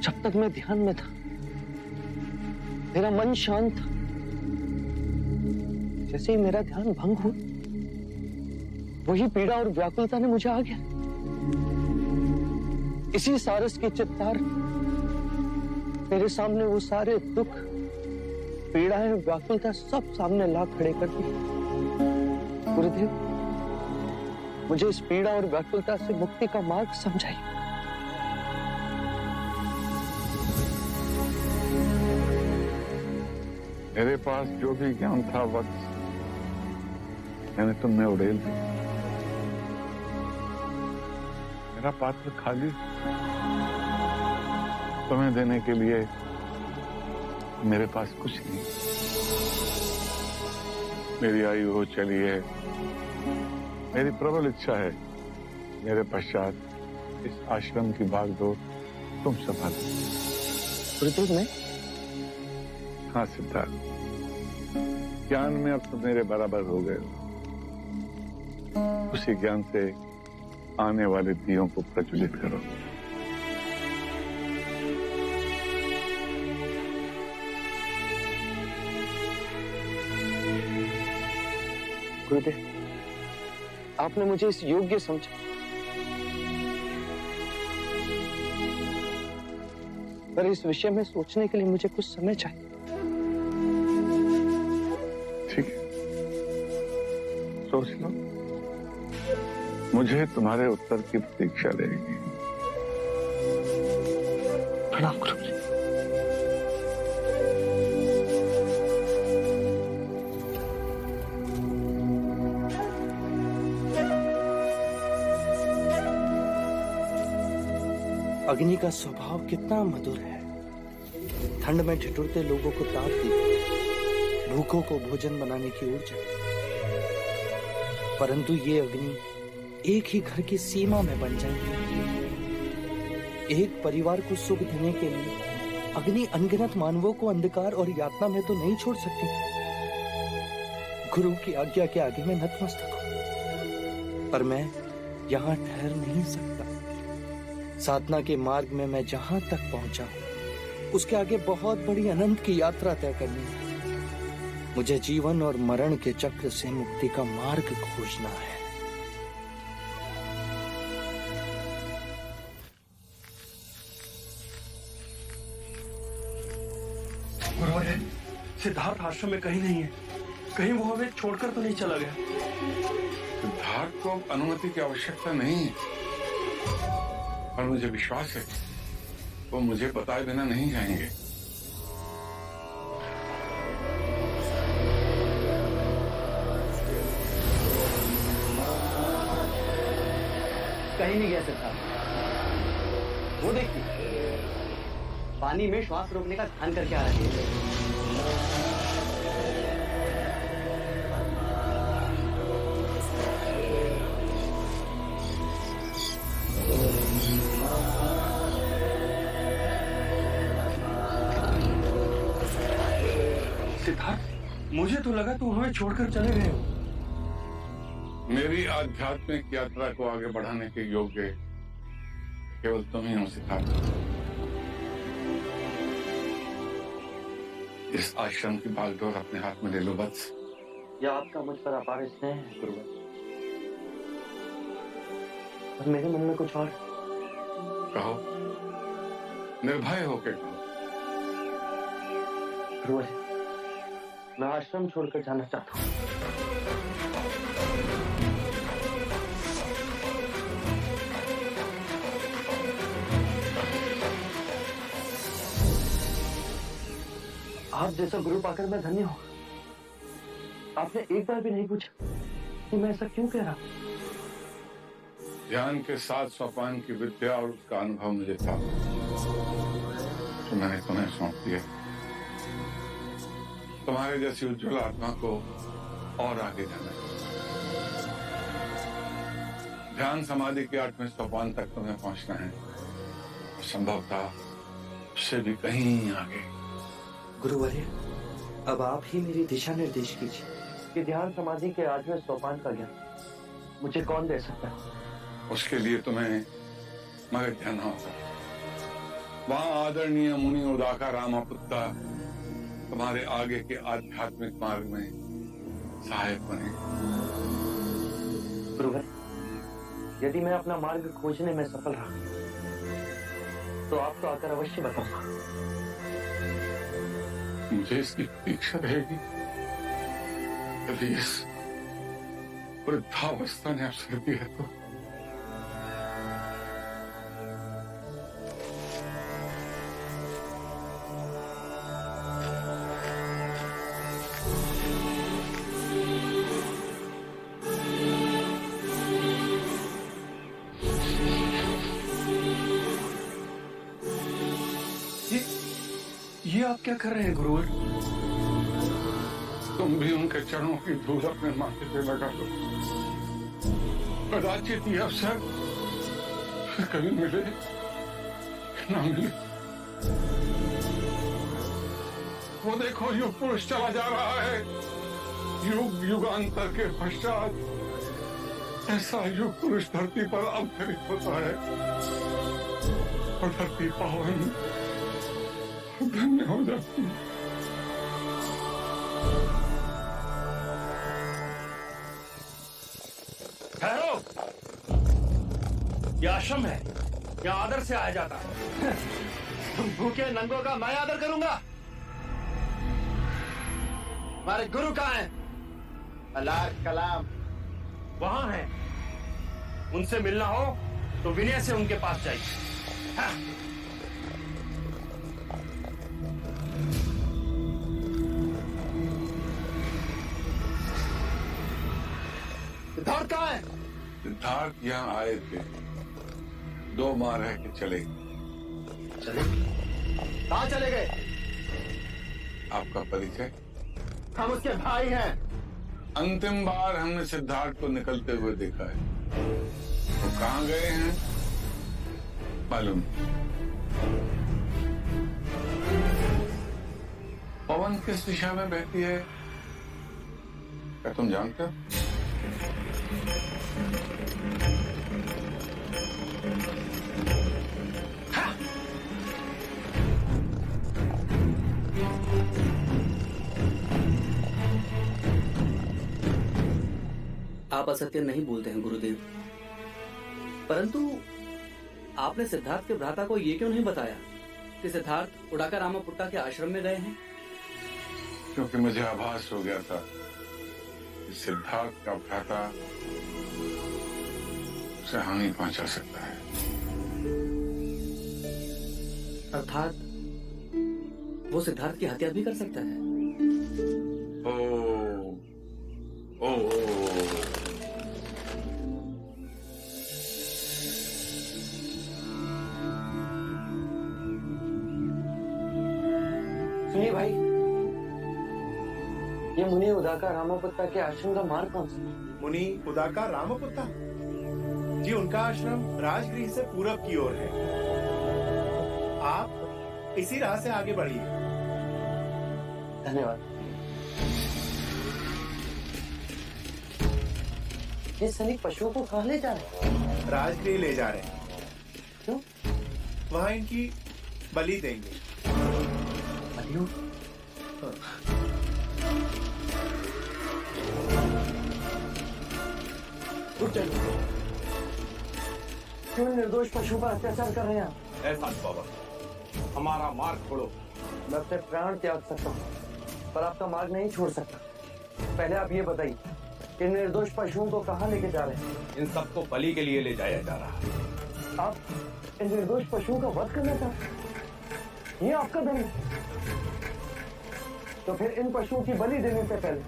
जब तक मैं ध्यान में था मेरा मन शांत था। जैसे ही मेरा ध्यान भंग हुआ, वही पीड़ा और व्याकुलता ने मुझे आ गया। इसी सारस की चित्तार मेरे सामने वो सारे दुख, पीड़ाएं, व्याकुलता सब सामने ला खड़े कर दी। गुरुदेव, मुझे इस पीड़ा और व्याकुलता से मुक्ति का मार्ग समझाइए। मेरे पास जो भी ज्ञान था वक्त मैंने तुमने उड़ेल दिया। मेरा पात्र खाली, तुम्हें देने के लिए मेरे पास कुछ नहीं। मेरी आयु हो चली है, मेरी प्रबल इच्छा है मेरे पश्चात इस आश्रम की भागदौड़ तुम संभालो। गुरुदेव, मैं? हाँ सिद्धार्थ, ज्ञान में अब तुम मेरे बराबर हो गए हो। उसी ज्ञान से आने वाले दियों को प्रज्वलित करो। गुरुदेव, आपने मुझे इस योग्य समझा, पर इस विषय में सोचने के लिए मुझे कुछ समय चाहिए। ठीक है, सोच लो। मुझे तुम्हारे उत्तर की प्रतीक्षा रहेगी। प्रणाम गुरुजी। अग्नि का स्वभाव कितना मधुर है। ठंड में ठिठुरते लोगों को ताप देती, भूखों को भोजन बनाने की ऊर्जा। परंतु ये अग्नि एक ही घर की सीमा में बन जाएगी। एक परिवार को सुख देने के लिए अग्नि अनगिनत मानवों को अंधकार और यातना में तो नहीं छोड़ सकती। गुरु की आज्ञा के आगे मैं नतमस्तक हूं, पर मैं यहां ठहर नहीं सकता। साधना के मार्ग में मैं जहां तक पहुंचा हूं, उसके आगे बहुत बड़ी अनंत की यात्रा तय करनी है। मुझे जीवन और मरण के चक्र से मुक्ति का मार्ग खोजना है। गुरुवर, सिद्धार्थ आश्रम में कहीं नहीं है। कहीं वो हमें छोड़कर तो नहीं चला गया? सिद्धार्थ को अनुमति की आवश्यकता नहीं है, और मुझे विश्वास है वो मुझे बताए बिना नहीं जाएंगे। कहीं नहीं गया सिद्धार्थ। वो देखिए, पानी में श्वास रोकने का ध्यान करके आ रहे हैं। सिद्धार्थ, मुझे तो लगा तुम हमें छोड़कर चले गए हो। मेरी आध्यात्मिक यात्रा को आगे बढ़ाने के योग्य केवल तुम ही हो सिद्धार्थ। इस आश्रम की बागडोर अपने हाथ में ले लो बस। यह आपका मुझ पर अपार स्नेह है गुरुवर, और मेरे मन में कुछ और। कहो, निर्भय होकर कहो। गुरुवर, मैं आश्रम छोड़कर जाना चाहता हूँ। आप जैसा गुरु पाकर मैं धन्य हूं। आपने एक बार भी नहीं पूछा कि मैं ऐसा क्यों कह रहा हूं। ध्यान के साथ सोपान की विद्या और उसका अनुभव मुझे था, तो मैंने तुम्हें सौंप दिया। तुम्हारे जैसी उज्ज्वल आत्मा को और आगे जाना है। ध्यान समाधि के 8वें सोपान तक तुम्हें पहुंचना है, संभवतः उससे भी कहीं आगे। गुरुवर्य, अब आप ही मेरी दिशा निर्देश कीजिए कि ध्यान समाधि के 8वें सोपान का ज्ञान मुझे कौन दे सकता है। उसके लिए तुम्हें मगध ध्यान होगा। वहां आदरणीय मुनि उदाका रामापुत्ता तुम्हारे आगे के आध्यात्मिक मार्ग में सहायक बने। गुरुवर, यदि मैं अपना मार्ग खोजने में सफल रहा तो आपको आकर अवश्य बताऊंगा। मुझे इसकी प्रतीक्षा रहेगी। यदि इस वृद्धावस्था ने अवसर दिया तो ये आप क्या कर रहे हैं गुरुवर? तुम भी उनके चरणों की धूल अपने माथे पे लगा दो। कदाचित ये अवसर फिर कभी मिले ना मिले। वो देखो, युग पुरुष चला जा रहा है। युग युगांतर के पश्चात ऐसा युग पुरुष धरती पर अवतरित होता है और धरती पावन धन्य हो जाती है। ठहरो, ये आश्रम है, यहाँ आदर से आया जाता है। तुम भूखे नंगों का मैं आदर करूंगा? हमारे गुरु कहाँ हैं? अल्लाह कलाम वहां है। उनसे मिलना हो तो विनय से उनके पास जाइए। हाँ। सिद्धार्थ कहाँ है? सिद्धार्थ यहाँ आए थे, 2 माह रह के चले। चले? कहाँ चले गए? आपका परिचय? हम उसके भाई हैं। अंतिम बार हमने सिद्धार्थ को निकलते हुए देखा है। वो कहाँ गए हैं मालूम? पवन किस दिशा में बहती है क्या तुम जानते हो? आप असत्य नहीं बोलते हैं गुरुदेव, परंतु आपने सिद्धार्थ के भ्राता को ये क्यों नहीं बताया कि सिद्धार्थ उडाका रामापुट्टा के आश्रम में गए हैं? क्योंकि मुझे आभास हो गया था कि सिद्धार्थ का भ्राता उसे हानि पहुंचा सकता है। अर्थात वो सिद्धार्थ की हत्या भी कर सकता है। ओ सुनिए भाई, ये मुनि उदाका रामापुत्ता के आश्रम का मार्ग कौन सा? मुनि उदाका रामापुत्ता जी, उनका आश्रम राजगृह से पूरब की ओर है। आप इसी राह से आगे बढ़िए। धन्यवाद। ये सैनिक पशुओं को कहाँ ले जा रहे हैं? राजगृह ले जा रहे हैं। क्यों? वहां इनकी बलि देंगे। बलियों? चलो, क्यों निर्दोष पशु पर अत्याचार कर रहे हैं आप? ऐसा बाबा, हमारा मार्ग छोड़ो। मैं अपने प्राण त्याग सकता हूँ, पर आपका मार्ग नहीं छोड़ सकता। पहले आप ये बताइए कि निर्दोष पशुओं को कहाँ लेके जा रहे हैं? इन सबको बलि के लिए ले जाया जा रहा है। आप इन निर्दोष पशुओं का वध करना चाहते हैं? ये आपका धर्म है। तो फिर इन पशुओं की बलि देने से पहले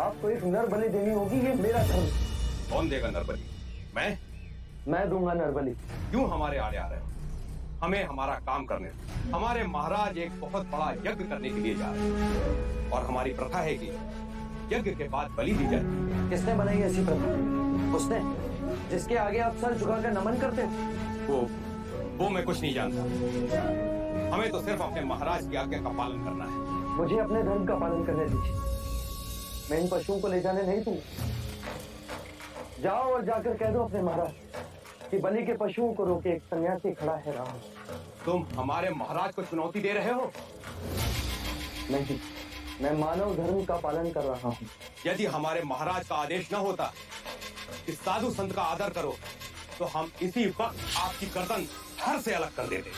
आपको एक नर बलि देनी होगी। ये मेरा धर्म है। कौन देगा नरबली? मैं दूंगा नर बलि। क्यों हमारे आड़े आ रहे हो? हमें हमारा काम करने दो। हमारे महाराज एक बहुत बड़ा यज्ञ करने के लिए जा रहे हैं और हमारी प्रथा है कि यज्ञ के बाद बलि दी जाए। किसने बनाई ऐसी प्रथा? उसने जिसके आगे आप सर झुकाकर नमन करते हो। वो मैं कुछ नहीं जानता। हमें तो सिर्फ अपने महाराज की आज्ञा का पालन करना है। मुझे अपने धर्म का पालन करने दीजिए। मैं इन पशुओं को ले जाने नहीं दूंगा। जाओ और जाकर कह दो अपने महाराज कि बलि के पशुओं को रोके एक सन्यासी खड़ा है राम। तुम हमारे महाराज को चुनौती दे रहे हो? नहीं, मैं मानव धर्म का पालन कर रहा हूँ। यदि हमारे महाराज का आदेश न होता कि साधु संत का आदर करो, तो हम इसी वक्त आपकी गर्दन धड़ से अलग कर देते।